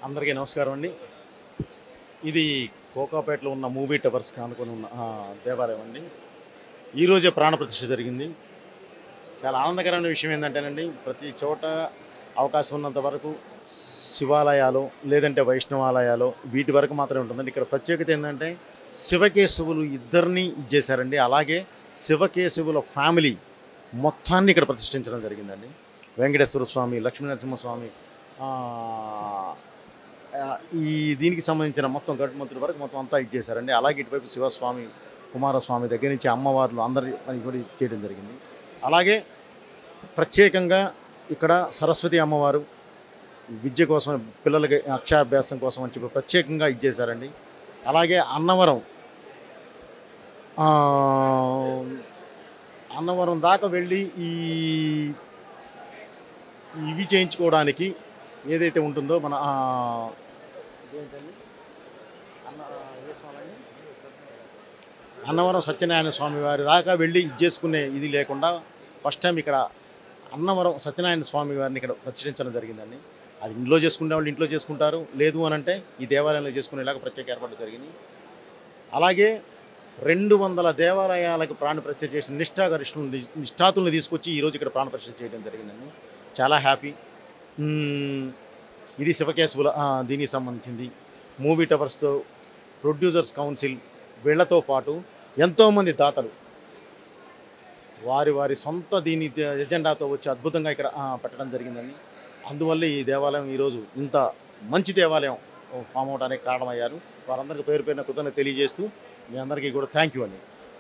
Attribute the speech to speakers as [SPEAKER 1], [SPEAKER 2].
[SPEAKER 1] అందరికీ నమస్కారం అండి. ఇది కోకాపేటలో ఉన్న మూవీ టవర్స్‌కి ఆనుకొని ఉన్న దేవాలయం అండి. ఈరోజే ప్రాణప్రతిష్ఠ జరిగింది. చాలా ఆనందకరమైన విషయం ఏందంటేనండి, ప్రతి చోట అవకాశం ఉన్నంత వరకు శివాలయాలు, లేదంటే వైష్ణవాలయాలు వీటి వరకు మాత్రమే ఉంటుందండి. ఇక్కడ ప్రత్యేకత ఏందంటే శివకేశవులు ఇద్దరిని ఇచ్చేశారండి. అలాగే శివకేశవుల ఫ్యామిలీ మొత్తాన్ని ఇక్కడ ప్రతిష్ఠించడం జరిగిందండి. వెంకటేశ్వర స్వామి, లక్ష్మీనరసింహస్వామి, ఈ దీనికి సంబంధించిన మొత్తం గట్టుమంతుడి వరకు మొత్తం అంతా ఇచ్చేశారండి. అలాగే ఇటువైపు శివస్వామి, కుమారస్వామి దగ్గర నుంచి అమ్మవార్లు అందరి పని కూడా చేయడం జరిగింది. అలాగే ప్రత్యేకంగా ఇక్కడ సరస్వతి అమ్మవారు విద్య కోసం, పిల్లలకి అక్షరాభ్యాసం కోసం అని చెప్పి ప్రత్యేకంగా ఇచ్చేశారండి. అలాగే అన్నవరం దాకా వెళ్ళి ఇవి చేయించుకోవడానికి ఏదైతే ఉంటుందో మన ఏంటండి అన్నవరం సత్యనారాయణ స్వామి వారి దాకా వెళ్ళి ఇది చేసుకునే ఇది లేకుండా ఫస్ట్ టైం ఇక్కడ అన్నవరం సత్యనారాయణ స్వామి వారిని ఇక్కడ ప్రతిష్ఠించడం జరిగిందండి. అది ఇంట్లో చేసుకునే వాళ్ళు ఇంట్లో చేసుకుంటారు, లేదు అని అంటే ఈ దేవాలయంలో చేసుకునేలాగా ప్రత్యేక ఏర్పాటు జరిగింది. అలాగే 200 దేవాలయాలకు ప్రాణప్రతిష్ఠ చేసిన నిష్ఠాతులను తీసుకొచ్చి ఈరోజు ఇక్కడ ప్రాణప్రతిష్ఠ చేయడం జరిగిందండి. చాలా హ్యాపీ. ఇది శివకేశవుల దీనికి సంబంధించింది. మూవీ టవర్స్తో ప్రొడ్యూసర్స్ కౌన్సిల్ వీళ్లతో పాటు ఎంతోమంది దాతలు వారి సొంత దీని ఎజెండాతో వచ్చి అద్భుతంగా ఇక్కడ పెట్టడం జరిగిందండి. అందువల్ల ఈ దేవాలయం ఈరోజు ఇంత మంచి దేవాలయం ఫామ్ అవడానికి కారణమయ్యారు. వారందరికీ పేరు పేరున కృతజ్ఞత తెలియజేస్తూ మీ అందరికీ కూడా థ్యాంక్ యూ అండి.